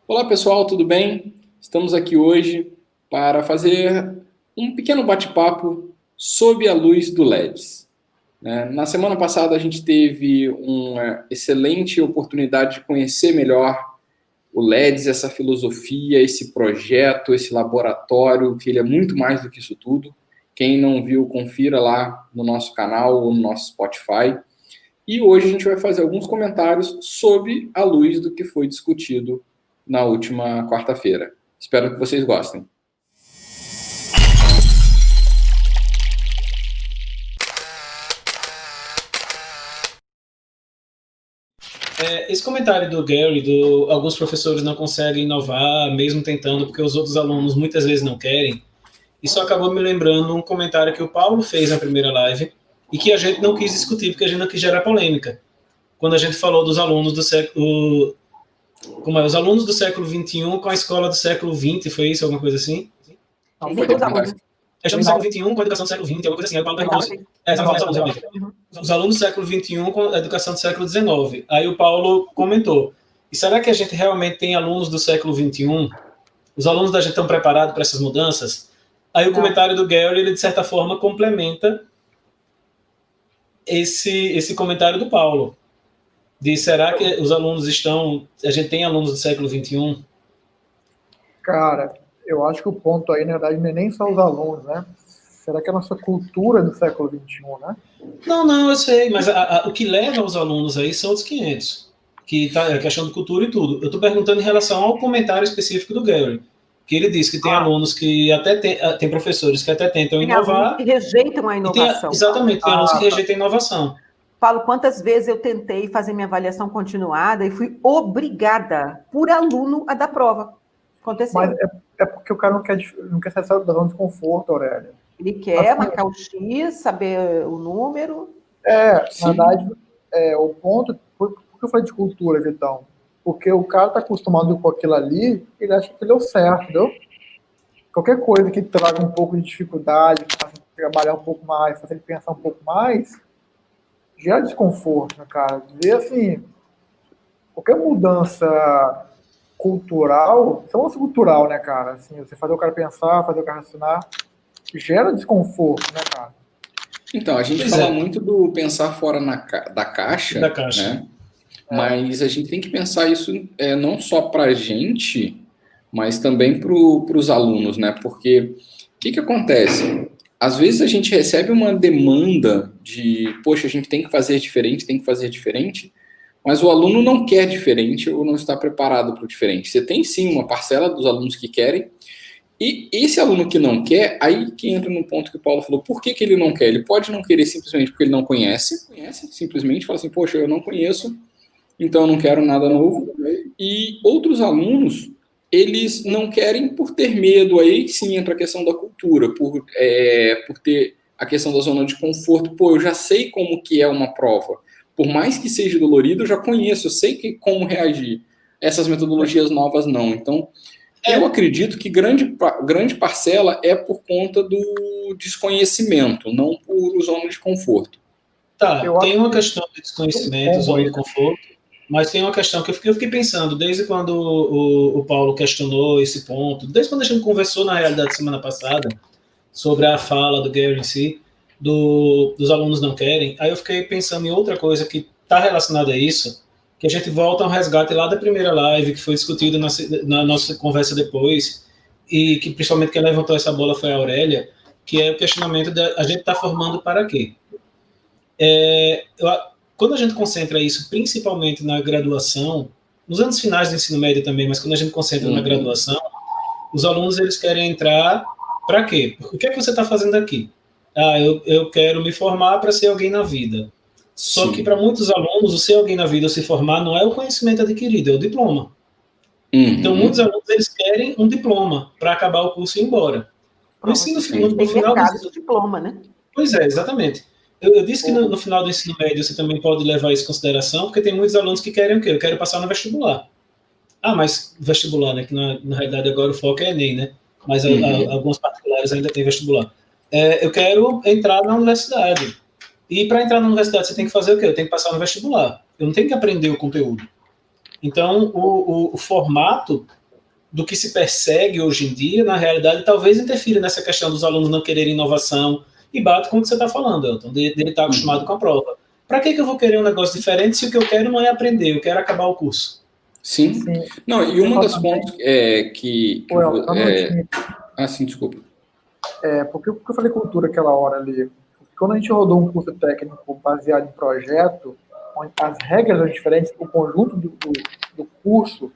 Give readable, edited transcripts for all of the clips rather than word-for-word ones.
Olá pessoal, tudo bem? Estamos aqui hoje para fazer um pequeno bate-papo sob a luz do LEDs. Na semana passada a gente teve uma excelente oportunidade de conhecer melhor o LEDs, essa filosofia, esse projeto, esse laboratório, que ele é muito mais do que isso tudo. Quem não viu, confira lá no nosso canal ou no nosso Spotify. E hoje a gente vai fazer alguns comentários sob a luz do que foi discutido na última quarta-feira. Espero que vocês gostem. Esse comentário do Gary, alguns professores não conseguem inovar, mesmo tentando, porque os outros alunos muitas vezes não querem, isso acabou me lembrando um comentário que o Paulo fez na primeira live e que a gente não quis discutir, porque a gente não quis gerar polêmica. Quando a gente falou dos alunos do século... os alunos do século XXI com a escola do século XX, foi isso? Alguma coisa assim? Não, foi demais. Estamos no século XXI com a educação do século XX, alguma coisa assim. Aí o Paulo perguntou os alunos do século XXI com a educação do século XIX. Aí o Paulo comentou, e será que a gente realmente tem alunos do século XXI? Os alunos da gente estão preparados para essas mudanças? Aí o comentário do Gary, ele de certa forma complementa esse comentário do Paulo. De será que os alunos a gente tem alunos do século XXI? Cara, eu acho que o ponto aí, na verdade, não é nem só os alunos, né? Será que a nossa cultura é do século XXI, né? Não, eu sei, mas o que leva os alunos aí são os 500, que tá a questão de cultura e tudo. Eu estou perguntando em relação ao comentário específico do Gary, que ele disse que tem alunos que até tem professores que até tentam inovar. Que rejeitam a inovação. Exatamente, tem alunos que rejeitam a inovação. Paulo, quantas vezes eu tentei fazer minha avaliação continuada e fui obrigada por aluno a dar prova. Aconteceu. Mas é porque o cara não quer sair da zona de conforto, Aurélia. Ele quer marcar o X, saber o número. Na verdade, o ponto... Por que eu falei de cultura, Vitão? Porque o cara está acostumado com aquilo ali, ele acha que deu certo, entendeu? Qualquer coisa que traga um pouco de dificuldade, faça ele trabalhar um pouco mais, faça ele pensar um pouco mais, gera desconforto, né, cara? Ver, assim, qualquer mudança cultural, isso é uma mudança cultural, né, cara? Assim, você fazer o cara pensar, fazer o cara raciocinar, gera desconforto, né, cara? Então, a gente fala muito do pensar fora da caixa, né? Mas a gente tem que pensar isso não só para a gente, mas também para os alunos, né? Porque o que acontece? Às vezes a gente recebe uma demanda de, poxa, a gente tem que fazer diferente, mas o aluno não quer diferente ou não está preparado para o diferente. Você tem sim uma parcela dos alunos que querem, e esse aluno que não quer, aí que entra no ponto que o Paulo falou, por que ele não quer? Ele pode não querer simplesmente porque ele não conhece, simplesmente fala assim, poxa, eu não conheço, então eu não quero nada novo. E outros alunos, eles não querem por ter medo, aí sim entra a questão da cultura, por ter a questão da zona de conforto. Pô, eu já sei como que é uma prova. Por mais que seja dolorido, eu já conheço, eu sei como reagir. Essas metodologias novas não. Então, eu acredito que grande parcela é por conta do desconhecimento, não por zona de conforto. Tá, tem uma questão de desconhecimento, zona de conforto, mas tem uma questão que eu fiquei pensando, desde quando o Paulo questionou esse ponto, desde quando a gente conversou, na realidade, semana passada, sobre a fala do Gary em si, dos alunos não querem, aí eu fiquei pensando em outra coisa que está relacionada a isso, que a gente volta ao resgate lá da primeira live, que foi discutido na nossa conversa depois, e que principalmente quem levantou essa bola foi a Aurélia, que é o questionamento a gente está formando para quê? Quando a gente concentra isso principalmente na graduação, nos anos finais do ensino médio também, mas quando a gente concentra na graduação, os alunos eles querem entrar para quê? O que é que você está fazendo aqui? Eu quero me formar para ser alguém na vida. Só que para muitos alunos, o ser alguém na vida, ou se formar, não é o conhecimento adquirido, é o diploma. Então, muitos alunos eles querem um diploma para acabar o curso e ir embora. No final do diploma, né? Pois é, exatamente. Eu disse que no final do ensino médio você também pode levar isso em consideração, porque tem muitos alunos que querem o quê? Eu quero passar no vestibular. Mas vestibular, né? Que na realidade agora o foco é Enem, né? Mas alguns particulares ainda tem vestibular. Eu quero entrar na universidade. E para entrar na universidade você tem que fazer o quê? Eu tenho que passar no vestibular. Eu não tenho que aprender o conteúdo. Então, o formato do que se persegue hoje em dia, na realidade, talvez interfira nessa questão dos alunos não quererem inovação, e bate com o que você está falando, Elton, dele estar acostumado com a prova. Para que eu vou querer um negócio diferente se o que eu quero não é aprender, eu quero acabar o curso? Sim. Não, e uma das pontos que sim, desculpa. Porque eu falei cultura aquela hora ali. Quando a gente rodou um curso técnico baseado em projeto, onde as regras eram diferentes, o conjunto do curso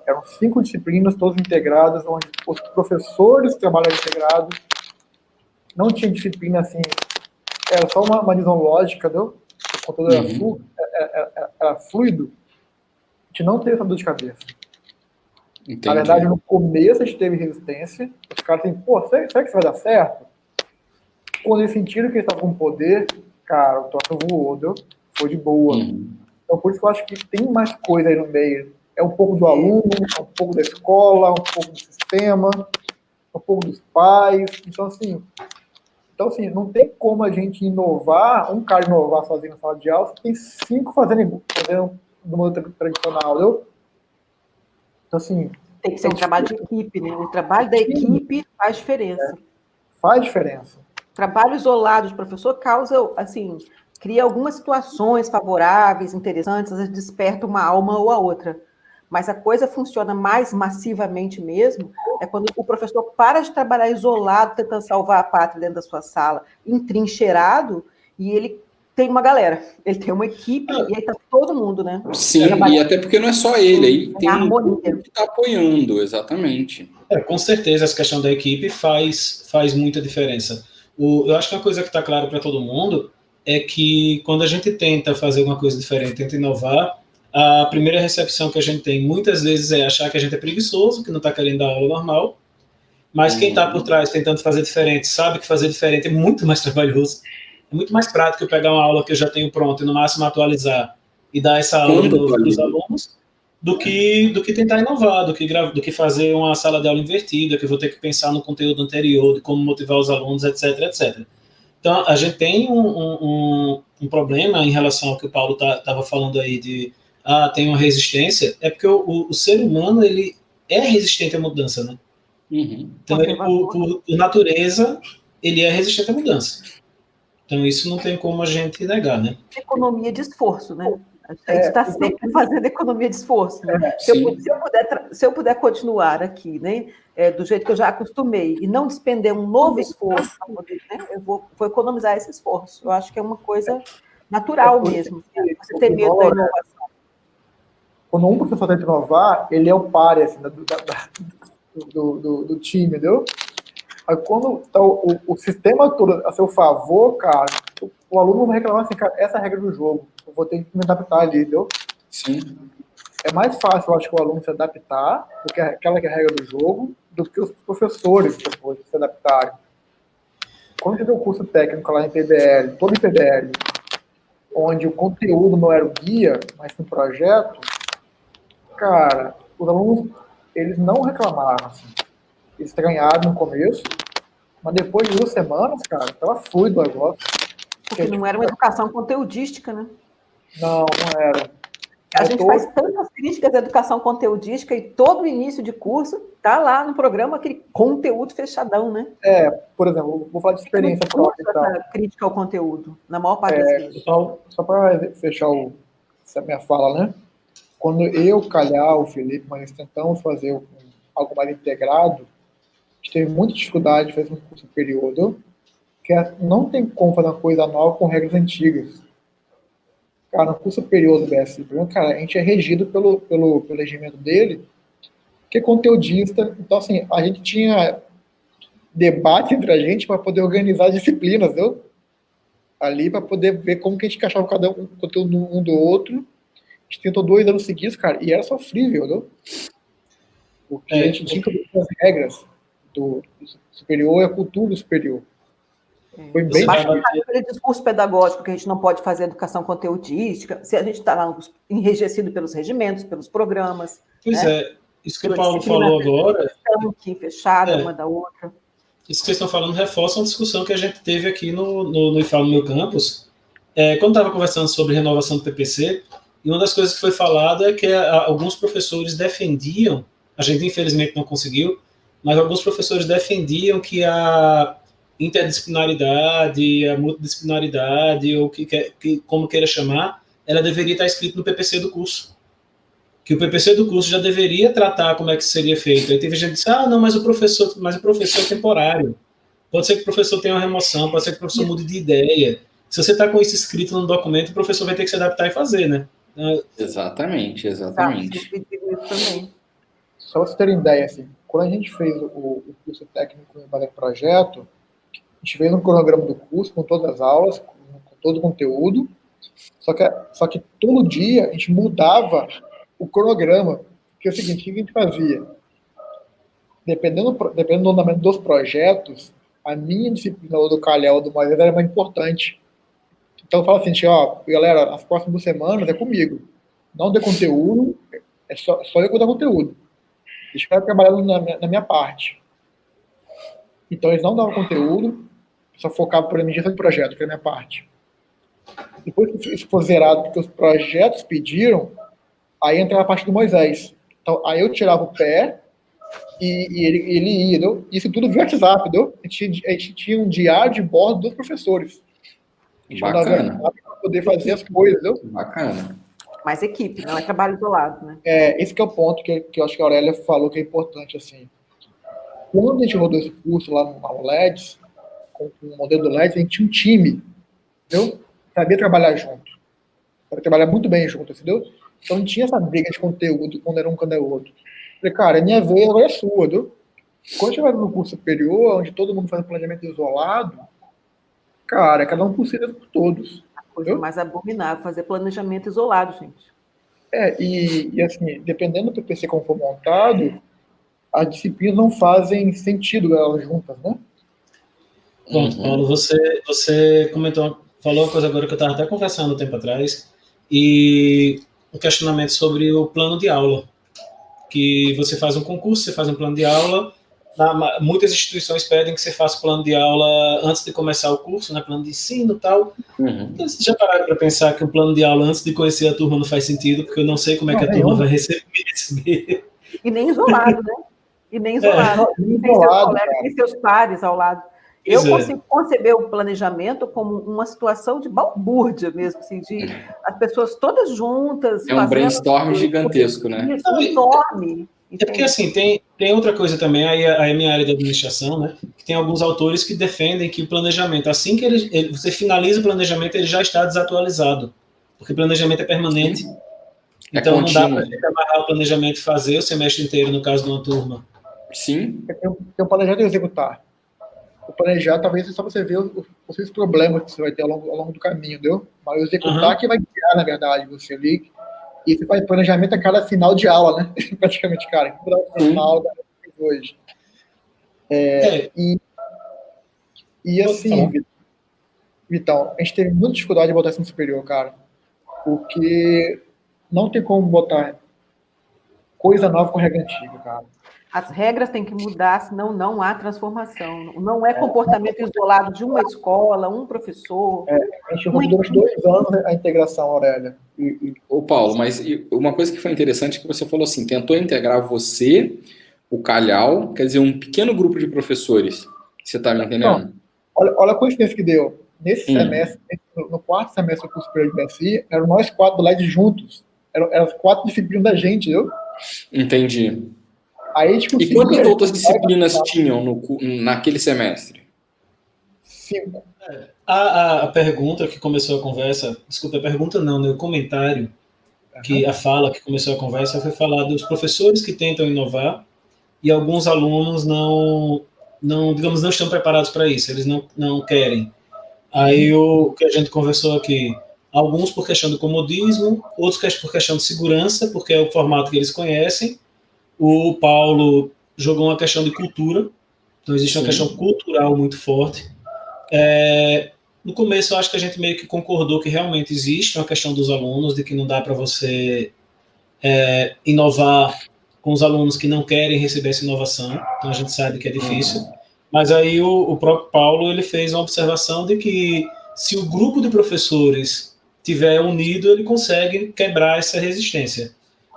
eram 5 disciplinas, todas integradas, onde os professores trabalhavam integrados, não tinha disciplina assim, era só uma visão lógica, o conteúdo era fluido, a gente não teve essa dor de cabeça. Entendi. Na verdade, no começo a gente teve resistência, os caras assim, pô, será que isso vai dar certo? Quando eles sentiram que eles estavam com poder, cara, o troço voou, foi de boa. Então, por isso que eu acho que tem mais coisa aí no meio. É um pouco do aluno, é um pouco da escola, um pouco do sistema, um pouco dos pais. Então, assim, não tem como a gente inovar, um cara inovar sozinho na sala de aula, tem 5 fazendo no mundo tradicional, entendeu? Então, assim... Tem que ser um trabalho de equipe, né? O trabalho da equipe faz diferença. Faz diferença. Trabalho isolado de professor causa, assim, cria algumas situações favoráveis, interessantes, às vezes desperta uma alma ou a outra. Mas a coisa funciona mais massivamente mesmo é quando o professor para de trabalhar isolado, tentando salvar a pátria dentro da sua sala, entrincheirado, e ele tem uma galera, ele tem uma equipe, e aí está todo mundo, né? Sim, e até porque não é só ele, aí tem um grupo que está apoiando, exatamente. Com certeza, essa questão da equipe faz muita diferença. Eu acho que uma coisa que está clara para todo mundo é que quando a gente tenta fazer alguma coisa diferente, tenta inovar, a primeira recepção que a gente tem muitas vezes é achar que a gente é preguiçoso, que não está querendo dar aula normal, mas quem está por trás tentando fazer diferente sabe que fazer diferente é muito mais trabalhoso, é muito mais prático eu pegar uma aula que eu já tenho pronta e no máximo atualizar e dar essa aula de novo para os alunos do que tentar inovar, do que fazer uma sala de aula invertida, que eu vou ter que pensar no conteúdo anterior, de como motivar os alunos, etc, etc. Então, a gente tem um problema em relação ao que o Paulo estava falando aí de tem uma resistência, é porque o ser humano, ele é resistente à mudança, né? Então, ele, por natureza, ele é resistente à mudança. Então, isso não tem como a gente negar, né? Economia de esforço, né? A gente está sempre fazendo economia de esforço. Né? Se eu puder continuar aqui, né, do jeito que eu já acostumei, e não despender um novo esforço, né, eu vou economizar esse esforço. Eu acho que é uma coisa natural mesmo. Você ter medo da inovação. Quando um professor tenta inovar, ele é o páreo assim, do time, entendeu? Aí quando tá o sistema todo a seu favor, cara, o aluno vai reclamar assim, cara, essa é a regra do jogo, eu vou ter que me adaptar ali, entendeu? Sim. É mais fácil, eu acho, que o aluno se adaptar, porque aquela que é a regra do jogo, do que os professores depois se adaptarem. Quando eu fiz o curso técnico lá em PBL, todo em PBL, onde o conteúdo não era o guia, mas um projeto, cara, os alunos, eles não reclamaram, assim. Eles estranharam no começo, mas depois de 2 semanas, cara, estava fluido o negócio. Porque não era uma educação conteudística, né? Não era. A gente faz tantas críticas à educação conteudística e todo o início de curso tá lá no programa aquele conteúdo fechadão, né? Por exemplo, vou falar de experiência própria. Essa crítica ao conteúdo, na maior parte das vezes. Só para fechar essa minha fala, né? Quando eu, Calhar, o Felipe, mas tentamos fazer algo mais integrado, a gente teve muita dificuldade de fazer um curso superior, que não tem como fazer uma coisa nova com regras antigas. Cara, no curso superior do BSI, cara, a gente é regido pelo regimento dele, que é conteudista. Então, assim, a gente tinha debate entre a gente para poder organizar as disciplinas, entendeu? Ali, para poder ver como que a gente encaixava cada conteúdo um do outro. A gente tentou 2 anos seguidos, cara, e era sofrível, entendeu? Porque a gente tinha que obedecer as regras do superior e a cultura do superior. Foi bem aquele discurso pedagógico que a gente não pode fazer educação conteudística, se a gente está lá enrijecido pelos regimentos, pelos programas. Pois né? Isso que o Paulo falou agora. Que fechada uma da outra. Isso que vocês estão falando reforça uma discussão que a gente teve aqui no IFAL no meu campus. Quando estava conversando sobre renovação do PPC, e uma das coisas que foi falada é que alguns professores defendiam a gente infelizmente não conseguiu, mas alguns professores defendiam que a interdisciplinaridade, a multidisciplinaridade, ou como queira chamar, ela deveria estar escrita no PPC do curso. Que o PPC do curso já deveria tratar como é que seria feito. Aí teve gente que disse, não, mas o professor é temporário. Pode ser que o professor tenha uma remoção, pode ser que o professor mude de ideia. Se você está com isso escrito no documento, o professor vai ter que se adaptar e fazer, né? Exatamente. Só para vocês terem ideia, assim, quando a gente fez o curso técnico em base de projeto, a gente fez um cronograma do curso com todas as aulas, com todo o conteúdo, só que todo dia a gente mudava o cronograma, que é o seguinte, o que a gente fazia? Dependendo do andamento dos projetos, a minha disciplina, ou do Calhau, ou do Moisés, era mais importante. Então eu falo assim, galera, as próximas semanas é comigo. Não dê conteúdo, é só eu que vou dar conteúdo. Eles ficaram trabalhando na minha parte. Então eles não davam conteúdo, só focavam por emissão de projeto, que é a minha parte. Depois que isso for zerado, porque os projetos pediram, aí entrava a parte do Moisés. Então, aí eu tirava o pé e ele ia, entendeu? Isso tudo via WhatsApp, entendeu? A gente tinha um diário de bordo dos professores. Bacana. Para poder fazer as coisas, entendeu? Bacana. Mais equipe, não é trabalho isolado, né? Esse que é o ponto que eu acho que a Aurélia falou que é importante, assim. Quando a gente rodou esse curso lá no LEDs, com o modelo do LEDs, a gente tinha um time, entendeu? Sabia trabalhar junto. Sabia trabalhar muito bem junto, entendeu? Então não tinha essa briga de conteúdo, quando era um, quando é outro. Falei, cara, é minha vez, agora é sua, entendeu? Quando você vai no curso superior, onde todo mundo faz um planejamento isolado, cara, cada um por si, por todos. A coisa mais abominável, fazer planejamento isolado, gente. E assim, dependendo do PPC como for montado, as disciplinas não fazem sentido elas juntas, né? Pronto, Paulo, você falou uma coisa agora que eu estava até conversando um tempo atrás, e um questionamento sobre o plano de aula. Que você faz um concurso, você faz um plano de aula, muitas instituições pedem que você faça o plano de aula antes de começar o curso, né, plano de ensino e tal. Então, vocês já pararam para pensar que o plano de aula antes de conhecer a turma não faz sentido, porque eu não sei como é que a turma vai receber. E nem isolado, né? E nem isolado. Tem seus colegas, tem seus pares ao lado. Eu consigo conceber o planejamento como uma situação de balbúrdia mesmo, assim, de as pessoas todas juntas. É um brainstorm gigantesco, né? Enorme. É porque, assim, tem outra coisa também, aí é minha área de administração, né? Que tem alguns autores que defendem que o planejamento, assim que você finaliza o planejamento, ele já está desatualizado. Porque o planejamento é permanente. Então não dá para você amarrar o planejamento e fazer o semestre inteiro, no caso de uma turma. Sim. Tem um planejamento e executar. O planejar, talvez, é só você ver os problemas que você vai ter ao longo do caminho, entendeu? Mas o executar que vai criar, na verdade, você ali. E você faz planejamento a cada final de aula, né? Praticamente, cara. Final da hoje. E assim, Vitão, a gente teve muita dificuldade de botar ensino superior, cara. Porque não tem como botar coisa nova com regra antiga, cara. As regras têm que mudar, senão não há transformação. Não é comportamento isolado de uma escola, um professor. A gente rodou durante 2 anos a integração, Aurélia. Ô, Paulo, mas uma coisa que foi interessante é que você falou assim, tentou integrar você, o Calhau, quer dizer, um pequeno grupo de professores. Você está me entendendo? Não, olha a coincidência que deu. Nesse semestre, no 4º semestre do curso superior de BSI, eram nós 4 do LED juntos. Eram as 4 disciplinas da gente, viu? Entendi. Aí, tipo, e quantas outras disciplinas tinham naquele semestre? 5. A pergunta que começou a conversa, desculpa, a pergunta não, né, o comentário, que a fala que começou a conversa foi falar dos professores que tentam inovar e alguns alunos digamos, não estão preparados para isso, eles não querem. Aí o que a gente conversou aqui, alguns por questão do comodismo, outros por questão de segurança, porque é o formato que eles conhecem. O Paulo jogou uma questão de cultura, então existe uma questão cultural muito forte. No começo eu acho que a gente meio que concordou que realmente existe uma questão dos alunos, de que não dá para você inovar com os alunos que não querem receber essa inovação, então a gente sabe que é difícil. Mas aí o próprio Paulo ele fez uma observação de que se o grupo de professores tiver unido, ele consegue quebrar essa resistência.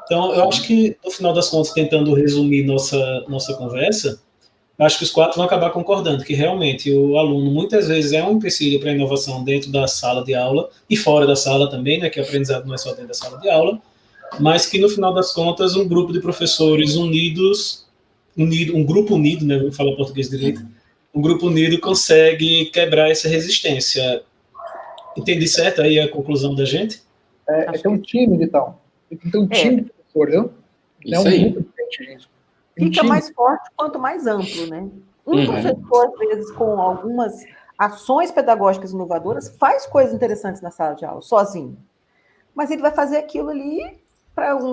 Então, eu acho que, no final das contas, tentando resumir nossa conversa, acho que os 4 vão acabar concordando que realmente o aluno muitas vezes é um empecilho para a inovação dentro da sala de aula e fora da sala também, né, que o aprendizado não é só dentro da sala de aula, mas que no final das contas um grupo de professores um grupo unido, né, vamos falar português direito, um grupo unido consegue quebrar essa resistência. Entendi certo aí a conclusão da gente? É ter um time, então. Tem que ter um time de professor, viu? Não é um grupo de gente, gente. Fica mais forte quanto mais amplo, né? Um professor, às vezes, com algumas ações pedagógicas inovadoras, faz coisas interessantes na sala de aula, sozinho. Mas ele vai fazer aquilo ali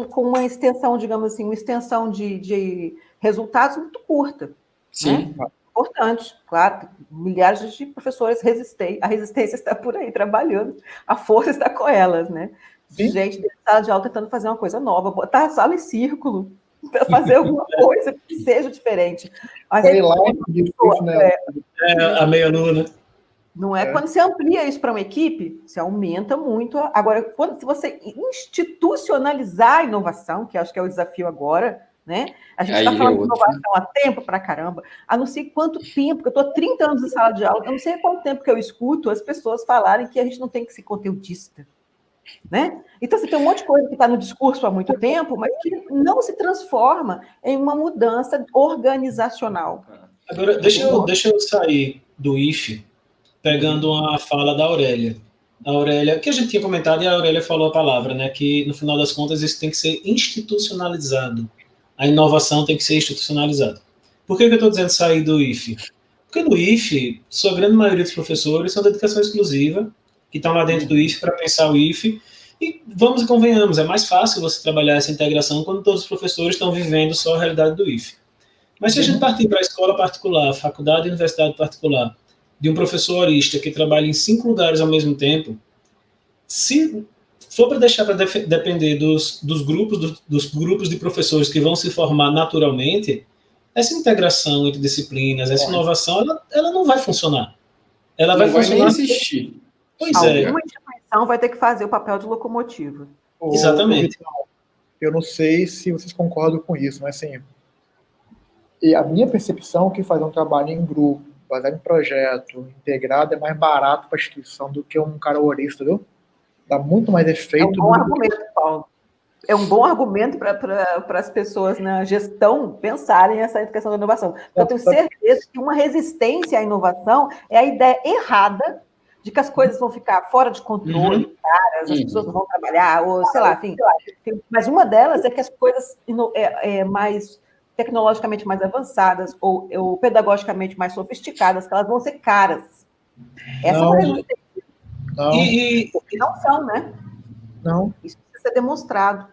com uma extensão, digamos assim, uma extensão de resultados muito curta. Sim. Né? Importante, claro, milhares de professores resistem, a resistência está por aí trabalhando, a força está com elas, né? Sim. Gente de sala de aula tentando fazer uma coisa nova, botar a sala em círculo, para fazer alguma coisa que seja diferente. Mas sei lá, difícil, né? A meia-lua, né? Não é? Quando você amplia isso para uma equipe, você aumenta muito. Agora, se você institucionalizar a inovação, que acho que é o desafio agora, né? A gente está falando de inovação há tempo para caramba. A não sei quanto tempo, porque eu estou há 30 anos em sala de aula, eu não sei quanto tempo que eu escuto as pessoas falarem que a gente não tem que ser conteudista. Né? Então, você tem um monte de coisa que está no discurso há muito tempo, mas que não se transforma em uma mudança organizacional. Agora, deixa eu sair do IFE, pegando uma fala da Aurélia. A Aurélia, que a gente tinha comentado, e a Aurélia falou a palavra, né, que no final das contas isso tem que ser institucionalizado. A inovação tem que ser institucionalizada. Por que eu estou dizendo sair do IFE? Porque no IFE, sua grande maioria dos professores são de dedicação exclusiva, que estão lá dentro do IFE para pensar o IFE, e vamos e convenhamos, é mais fácil você trabalhar essa integração quando todos os professores estão vivendo só a realidade do IFE. Mas se a gente partir para a escola particular, faculdade e universidade particular, de um professor horista que trabalha em 5 lugares ao mesmo tempo, se for para deixar para depender dos grupos de professores que vão se formar naturalmente, essa integração entre disciplinas, essa inovação, ela não vai funcionar. Ela vai funcionar. Nem existir. Pois Alguma instituição vai ter que fazer o papel de locomotiva. Exatamente. Eu não sei se vocês concordam com isso, mas assim, e a minha percepção é que fazer um trabalho em grupo, baseado em projeto, integrado, é mais barato para a instituição do que um cara horista, viu? Dá muito mais efeito. É um bom argumento, Paulo. É um bom argumento para as pessoas na gestão pensarem nessa questão da inovação. Eu tenho certeza que uma resistência à inovação é a ideia errada de que as coisas vão ficar fora de controle, caras, as pessoas não vão trabalhar, ou sei lá, enfim. Mas uma delas é que as coisas mais tecnologicamente mais avançadas ou pedagogicamente mais sofisticadas, que elas vão ser caras. Essa é uma resistência. E não são, né? Não. Isso precisa ser demonstrado.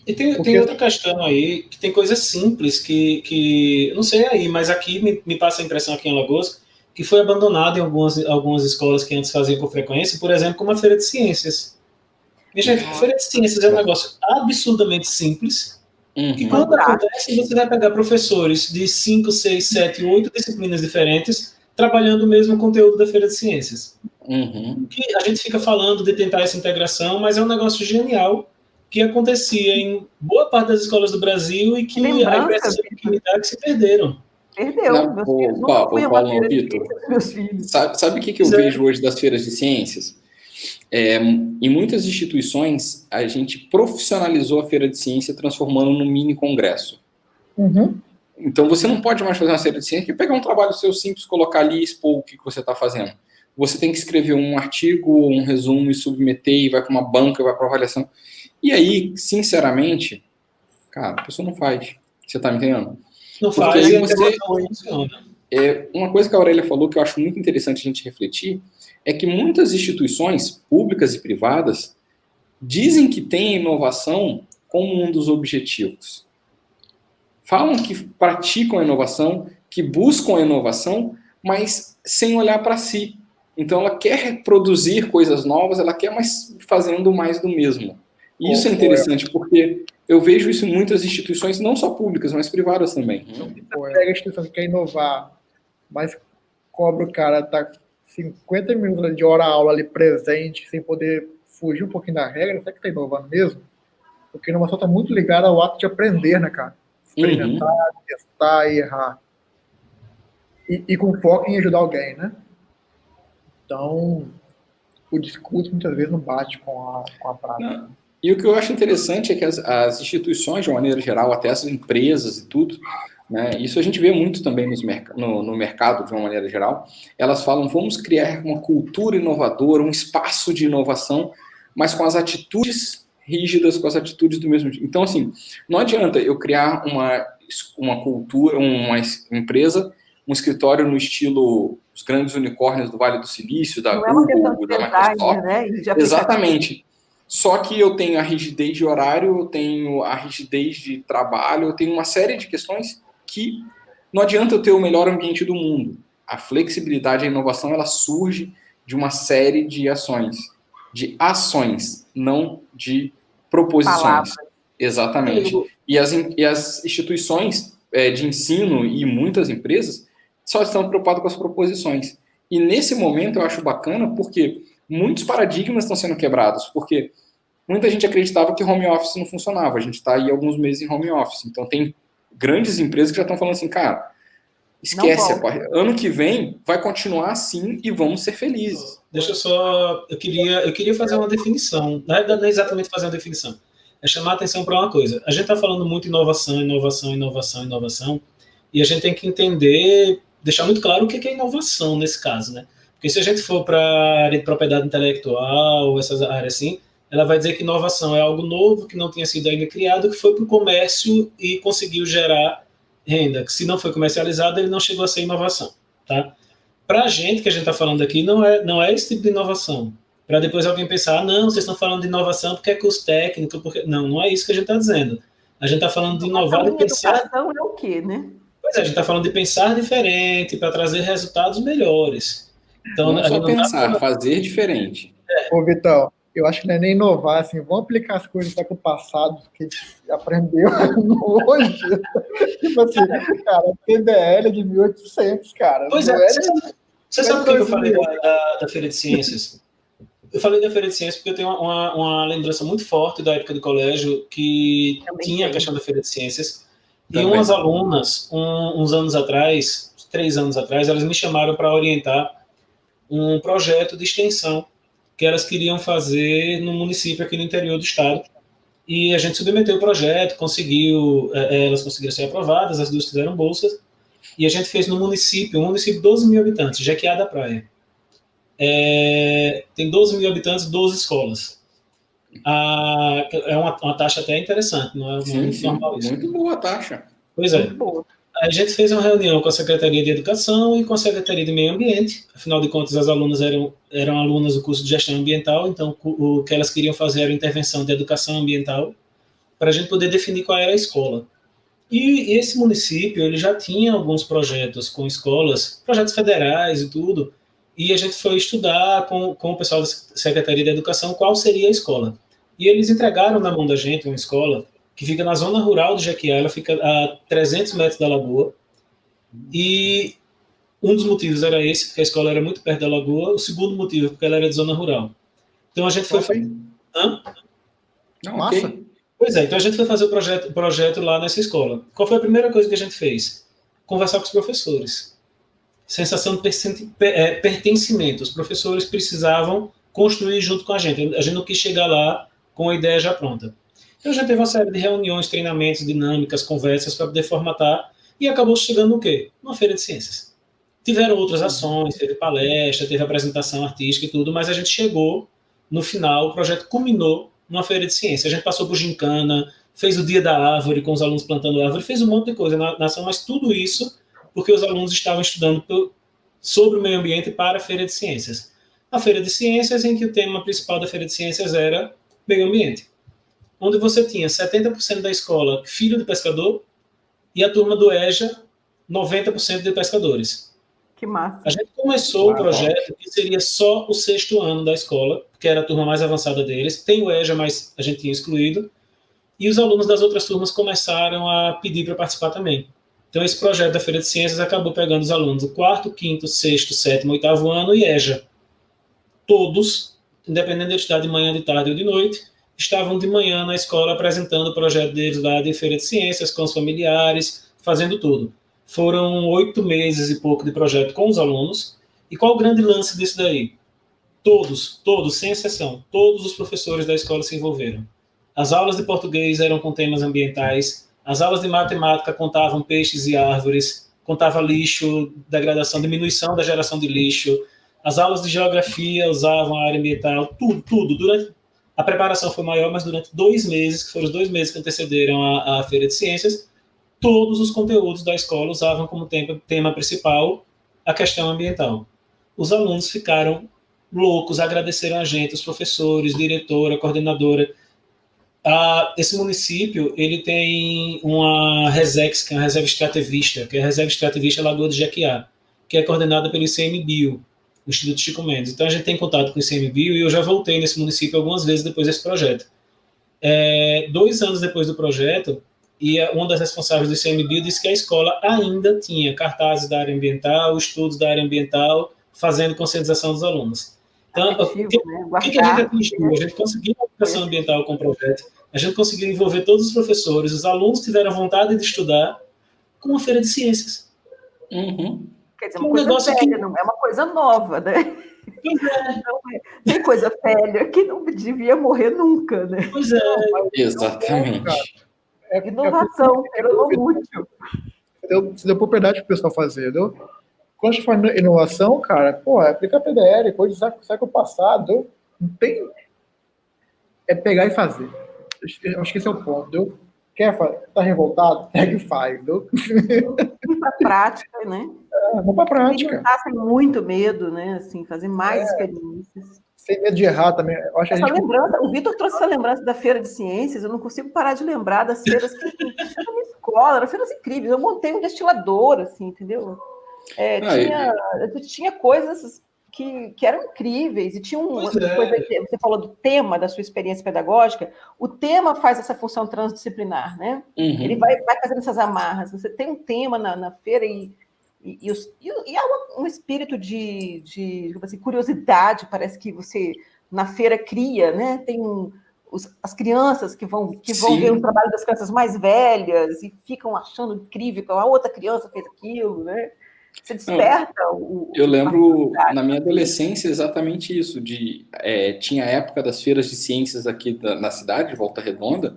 E tem outra questão aí, que tem coisas simples que não sei aí, mas aqui me passa a impressão aqui em Alagoas, que foi abandonado em algumas escolas que antes faziam com frequência, por exemplo, como a Feira de Ciências. Minha gente, a Feira de Ciências é um negócio absurdamente simples, que quando acontece, você vai pegar professores de 5, 6, 7, 8 disciplinas diferentes trabalhando o mesmo conteúdo da Feira de Ciências. Que a gente fica falando de tentar essa integração, mas é um negócio genial que acontecia em boa parte das escolas do Brasil e que a impressão que me dá que se perderam. Perdeu. Paulo, Vitor, sabe o que eu vejo hoje das feiras de ciências? Em muitas instituições, a gente profissionalizou a feira de ciência transformando num mini congresso. Então, você não pode mais fazer uma feira de ciência e pegar um trabalho seu simples, colocar ali e expor o que você está fazendo. Você tem que escrever um artigo, um resumo e submeter, e vai para uma banca, vai para avaliação. E aí, sinceramente, cara, a pessoa não faz. Você está me entendendo? Não faz, aí uma coisa que a Aurélia falou que eu acho muito interessante a gente refletir é que muitas instituições públicas e privadas dizem que têm a inovação como um dos objetivos. Falam que praticam a inovação, que buscam a inovação, mas sem olhar para si. Então ela quer produzir coisas novas, ela quer fazendo mais do mesmo. E isso é interessante, porque eu vejo isso em muitas instituições, não só públicas, mas privadas também. Pega a instituição que quer inovar, mas cobra o cara tá 50 minutos de hora-aula ali presente, sem poder fugir um pouquinho da regra, será que está inovando mesmo? Porque a inovação está muito ligada ao ato de aprender, né, cara? Experimentar, testar e errar. E com foco em ajudar alguém, né? Então, o discurso muitas vezes não bate com a prática. Não. E o que eu acho interessante é que as instituições, de uma maneira geral, até as empresas e tudo, né, isso a gente vê muito também no mercado, de uma maneira geral, elas falam, vamos criar uma cultura inovadora, um espaço de inovação, mas com as atitudes rígidas, com as atitudes do mesmo tipo. Então, assim, não adianta eu criar uma cultura, uma empresa, um escritório no estilo os grandes unicórnios do Vale do Silício, da Google, da Microsoft. Né? Exatamente. Só que eu tenho a rigidez de horário, eu tenho a rigidez de trabalho, eu tenho uma série de questões que não adianta eu ter o melhor ambiente do mundo. A flexibilidade e a inovação, ela surge de uma série de ações, não de proposições. Palavras. Exatamente. E as instituições de ensino e muitas empresas só estão preocupadas com as proposições. E nesse momento eu acho bacana porque muitos paradigmas estão sendo quebrados, porque muita gente acreditava que home office não funcionava. A gente está aí alguns meses em home office. Então tem grandes empresas que já estão falando assim, cara, esquece, ano que vem vai continuar assim e vamos ser felizes. Deixa eu só, eu queria fazer uma definição, não é exatamente fazer uma definição, é chamar a atenção para uma coisa. A gente está falando muito inovação, e a gente tem que entender, deixar muito claro o que é inovação nesse caso, né? Porque se a gente for para a área de propriedade intelectual, essas áreas assim, ela vai dizer que inovação é algo novo, que não tinha sido ainda criado, que foi para o comércio e conseguiu gerar renda, que se não foi comercializado, ele não chegou a ser inovação, tá? Para a gente, que a gente está falando aqui, não é esse tipo de inovação. Para depois alguém pensar, não, vocês estão falando de inovação porque é custo técnico, porque... Não é isso que a gente está dizendo. A gente está falando de inovar e pensar... Educação é o quê, né? Pois é, a gente está falando de pensar diferente para trazer resultados melhores. Então, não só pensar, fazer diferente. Ô, Vitão, eu acho que não é nem inovar, assim, vamos aplicar as coisas do passado que a gente aprendeu hoje. Tipo assim, cara, PBL de 1800, cara. Pois é, você sabe por que eu falei da Feira de Ciências? Eu falei da Feira de Ciências porque eu tenho uma lembrança muito forte da época do colégio que tinha a questão da Feira de Ciências. E umas alunas, uns anos atrás, 3 anos atrás, elas me chamaram para orientar um projeto de extensão que elas queriam fazer no município aqui no interior do estado. E a gente submeteu o projeto, elas conseguiram ser aprovadas, as duas fizeram bolsas, e a gente fez no município, um município de 12 mil habitantes, Jequiá da Praia. Tem 12 mil habitantes, 12 escolas. É uma taxa até interessante, não é muito normal isso. Muito boa a taxa. Pois é. A gente fez uma reunião com a Secretaria de Educação e com a Secretaria de Meio Ambiente. Afinal de contas, as alunas eram alunas do curso de Gestão Ambiental, então o que elas queriam fazer era intervenção de educação ambiental para a gente poder definir qual era a escola. E esse município ele já tinha alguns projetos com escolas, projetos federais e tudo, e a gente foi estudar com o pessoal da Secretaria de Educação qual seria a escola. E eles entregaram na mão da gente uma escola que fica na zona rural de Jequiá, ela fica a 300 metros da lagoa, e um dos motivos era esse, porque a escola era muito perto da lagoa, o segundo motivo, porque ela era de zona rural. Então a gente foi... Não, massa. ok. Pois é, então a gente foi fazer o projeto lá nessa escola. Qual foi a primeira coisa que a gente fez? Conversar com os professores. Sensação de pertencimento. Os professores precisavam construir junto com a gente. A gente não quis chegar lá com a ideia já pronta. Então já teve uma série de reuniões, treinamentos, dinâmicas, conversas para poder formatar e acabou chegando no quê? Uma feira de ciências. Tiveram outras ações, teve palestra, teve apresentação artística e tudo, mas a gente chegou no final, o projeto culminou numa feira de ciências. A gente passou por gincana, fez o dia da árvore com os alunos plantando árvore, fez um monte de coisa na ação, mas tudo isso porque os alunos estavam estudando sobre o meio ambiente para a feira de ciências. A feira de ciências em que o tema principal da feira de ciências era meio ambiente, onde você tinha 70% da escola filho de pescador e a turma do EJA 90% de pescadores. Que massa. A gente começou o projeto que seria só o 6º ano da escola, que era a turma mais avançada deles. Tem o EJA, mas a gente tinha excluído. E os alunos das outras turmas começaram a pedir para participar também. Então esse projeto da Feira de Ciências acabou pegando os alunos do 4º, 5º, 6º, 7º, 8º ano e EJA. Todos, independente de estudar de manhã, de tarde ou de noite, estavam de manhã na escola apresentando o projeto deles lá de feira de ciências, com os familiares, fazendo tudo. Foram 8 meses e pouco de projeto com os alunos. E qual o grande lance disso daí? Todos, sem exceção, todos os professores da escola se envolveram. As aulas de português eram com temas ambientais, as aulas de matemática contavam peixes e árvores, contava lixo, degradação, diminuição da geração de lixo. As aulas de geografia usavam a área ambiental, tudo. Durante a preparação foi maior, mas durante 2 meses, que foram os 2 meses que antecederam a Feira de Ciências, todos os conteúdos da escola usavam como tema principal a questão ambiental. Os alunos ficaram loucos, agradeceram a gente, os professores, diretora, coordenadora. Esse município, ele tem uma RESEX, que é uma reserva extrativista, que é a reserva extrativista Lagoa de Jequiá, que é coordenada pelo ICMBio, o Instituto Chico Mendes. Então, a gente tem contato com o ICMBio e eu já voltei nesse município algumas vezes depois desse projeto. 2 anos depois do projeto, e uma das responsáveis do ICMBio disse que a escola ainda tinha cartazes da área ambiental, estudos da área ambiental, fazendo conscientização dos alunos. Então, o que a gente atingiu? A gente conseguiu a educação ambiental com o projeto, a gente conseguiu envolver todos os professores, os alunos tiveram vontade de estudar com uma feira de ciências. Uhum. Quer dizer, uma coisa velha, não é uma coisa nova, né? Tem coisa velha que não devia morrer nunca, né? Pois é. Exatamente. Inovação, útil. Se deu propriedade para o pessoal fazer, entendeu? Quando a gente fala em inovação, cara, aplica PDL, coisa do século passado, não tem... É pegar e fazer. Eu acho que esse é o ponto, entendeu? Quer fazer? Tá revoltado? Pega e faz, entendeu? Ir pra prática, né? Vamos pra prática. Não sem muito medo, né? Assim, fazer mais experiências. Sem medo de errar também. Eu acho lembrança, o Vitor trouxe essa lembrança da Feira de Ciências, eu não consigo parar de lembrar das feiras que tinha na minha escola, eram feiras incríveis. Eu montei um destilador, assim, entendeu? Tinha coisas que eram incríveis, e tinha uma coisa que você falou do tema da sua experiência pedagógica. O tema faz essa função transdisciplinar, né? Uhum. Ele vai fazendo essas amarras. Você tem um tema na feira e há um espírito de assim, curiosidade, parece que você na feira cria, né? Tem as crianças que vão ver o trabalho das crianças mais velhas e ficam achando incrível que a outra criança fez aquilo, né? Você desperta Eu lembro, na minha adolescência, exatamente isso. Tinha a época das feiras de ciências aqui na cidade, de Volta Redonda,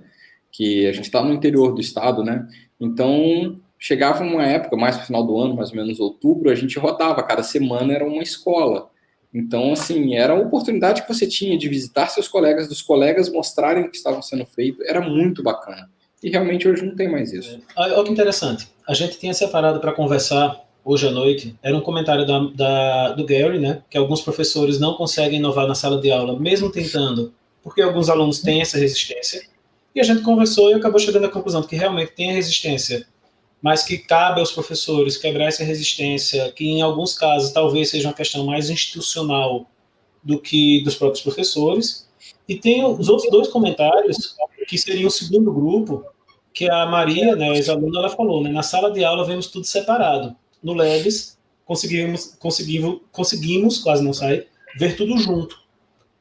que a gente está no interior do estado, né? Então, chegava uma época, mais no final do ano, mais ou menos outubro, a gente rodava, cada semana era uma escola. Então, assim, era a oportunidade que você tinha de visitar seus colegas, dos colegas mostrarem o que estavam sendo feito, era muito bacana. E realmente hoje não tem mais isso. Olha que interessante. A gente tinha separado para conversar hoje à noite, era um comentário do Gary, né, que alguns professores não conseguem inovar na sala de aula, mesmo tentando, porque alguns alunos têm essa resistência, e a gente conversou e acabou chegando à conclusão de que realmente tem a resistência, mas que cabe aos professores quebrar essa resistência, que em alguns casos talvez seja uma questão mais institucional do que dos próprios professores. E tem os outros 2 comentários, que seriam o segundo grupo, que a Maria, né, a ex-aluna, ela falou, né, na sala de aula vemos tudo separado. No LEDs, conseguimos, quase não sai, ver tudo junto.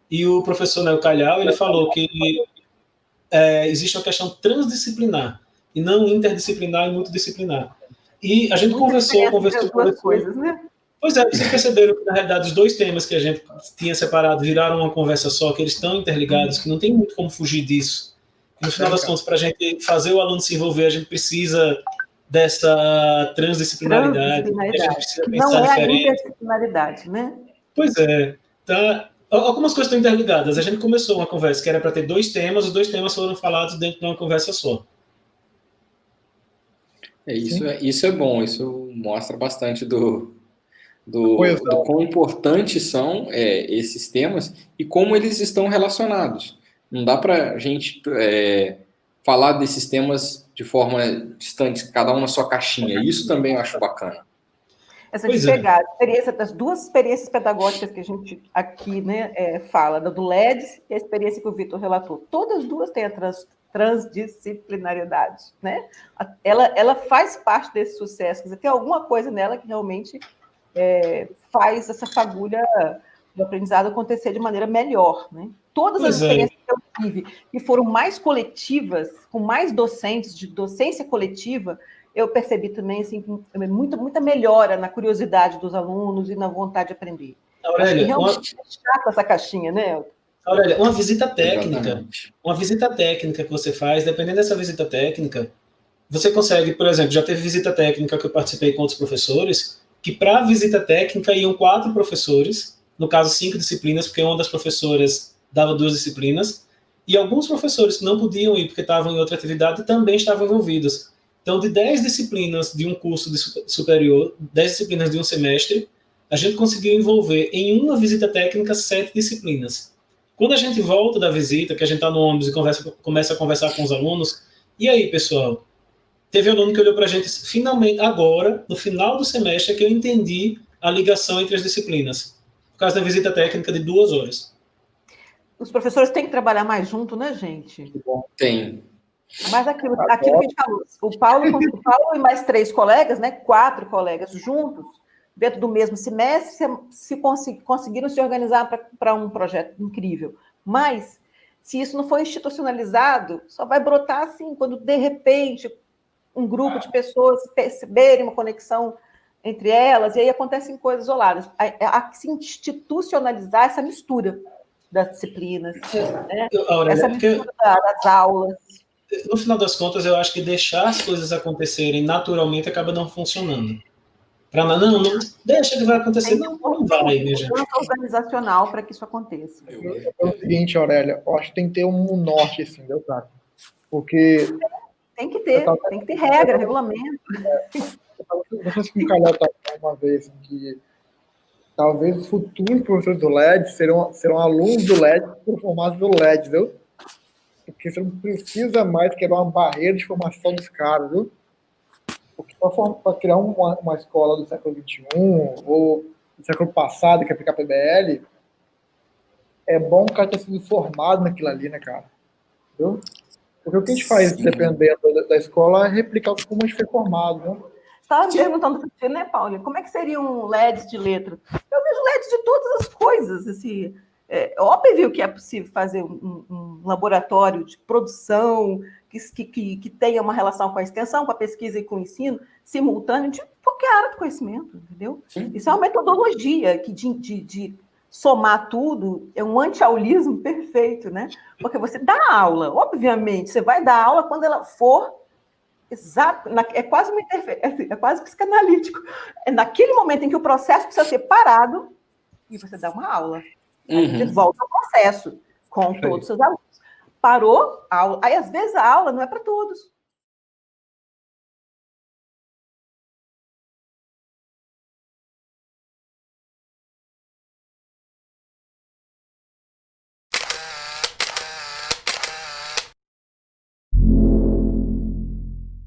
E o professor Nel Calhau, ele falou que existe uma questão transdisciplinar, e não interdisciplinar e multidisciplinar. E a gente conversou coisas, né? Pois é, vocês perceberam que, na realidade, os 2 temas que a gente tinha separado viraram uma conversa só, que eles estão interligados, que não tem muito como fugir disso. E, no final das contas, para a gente fazer o aluno se envolver, a gente precisa dessa transdisciplinaridade. Que não é a interdisciplinaridade, né? Pois é. Tá. Algumas coisas estão interligadas. A gente começou uma conversa que era para ter 2 temas, os 2 temas foram falados dentro de uma conversa só. Isso é bom, isso mostra bastante do quão importantes são esses temas e como eles estão relacionados. Não dá para a gente falar desses temas de forma distante, cada um na sua caixinha. Isso também eu acho bacana. Essa de pegar a experiência das 2 experiências pedagógicas que a gente aqui, né, fala, do LEDs e a experiência que o Vitor relatou. Todas as 2 têm a transdisciplinaridade, né? Ela faz parte desse sucesso. Quer dizer, tem alguma coisa nela que realmente faz essa fagulha do aprendizado acontecer de maneira melhor, né? Todas as experiências que eu tive, que foram mais coletivas, com mais docentes, de docência coletiva, eu percebi também assim, muita melhora na curiosidade dos alunos e na vontade de aprender. Aurélia, realmente é chata essa caixinha, né? Aurélia, uma visita técnica que você faz, dependendo dessa visita técnica, você consegue, por exemplo, já teve visita técnica que eu participei com outros professores, que para a visita técnica iam 4 professores, no caso 5 disciplinas, porque uma das professoras dava 2 disciplinas, e alguns professores que não podiam ir porque estavam em outra atividade também estavam envolvidos. Então, de 10 disciplinas de um curso superior, 10 disciplinas de um semestre, a gente conseguiu envolver em uma visita técnica 7 disciplinas. Quando a gente volta da visita, que a gente está no ônibus e começa a conversar com os alunos, e aí, pessoal? Teve aluno que olhou para a gente, finalmente, agora, no final do semestre, é que eu entendi a ligação entre as disciplinas, por causa da visita técnica de 2 horas. Os professores têm que trabalhar mais junto, né, gente? Tem. Mas aquilo que a gente falou, o Paulo e mais 3 colegas, né, 4 colegas juntos, dentro do mesmo semestre, conseguiram se organizar para um projeto incrível. Mas, se isso não for institucionalizado, só vai brotar assim, quando, de repente, um grupo de pessoas perceberem uma conexão entre elas, e aí acontecem coisas isoladas. Há que se institucionalizar essa mistura das disciplinas, né? Essa mistura das aulas. No final das contas, eu acho que deixar as coisas acontecerem naturalmente acaba não funcionando. Não, deixa que vai acontecer. Não vai, minha gente. Organizacional para que isso aconteça. É o seguinte, Aurélia, eu acho que tem que ter um norte, assim, deu tá? Porque... Tem que ter regra, regulamento. Não sei se o Calhau estava uma vez, assim, que talvez os futuros professores do LED serão alunos do LED formados do LED, viu? Porque você não precisa mais quebrar uma barreira de formação dos caras, viu? Porque para criar uma escola do século XXI ou do século passado, que é aplicar PBL, é bom o cara ter sido formado naquilo ali, né, cara? Viu? Porque o que a gente faz, dependendo da escola, é replicar como a gente foi formado, né? Estava me perguntando para você, né, Paulo? Como é que seria um LEDs de letra? Eu vejo LEDs de todas as coisas. Assim, é óbvio que é possível fazer um laboratório de produção que tenha uma relação com a extensão, com a pesquisa e com o ensino, simultâneo, de qualquer área do conhecimento, entendeu? Sim. Isso é uma metodologia que de somar tudo, é um anti-aulismo perfeito, né? Porque você dá aula, obviamente, você vai dar aula quando ela for exato, é quase uma interferência, é quase psicanalítico. É naquele momento em que o processo precisa ser parado e você dá uma aula. Aí você volta ao processo com todos os seus alunos. Parou a aula. Aí, às vezes, a aula não é para todos.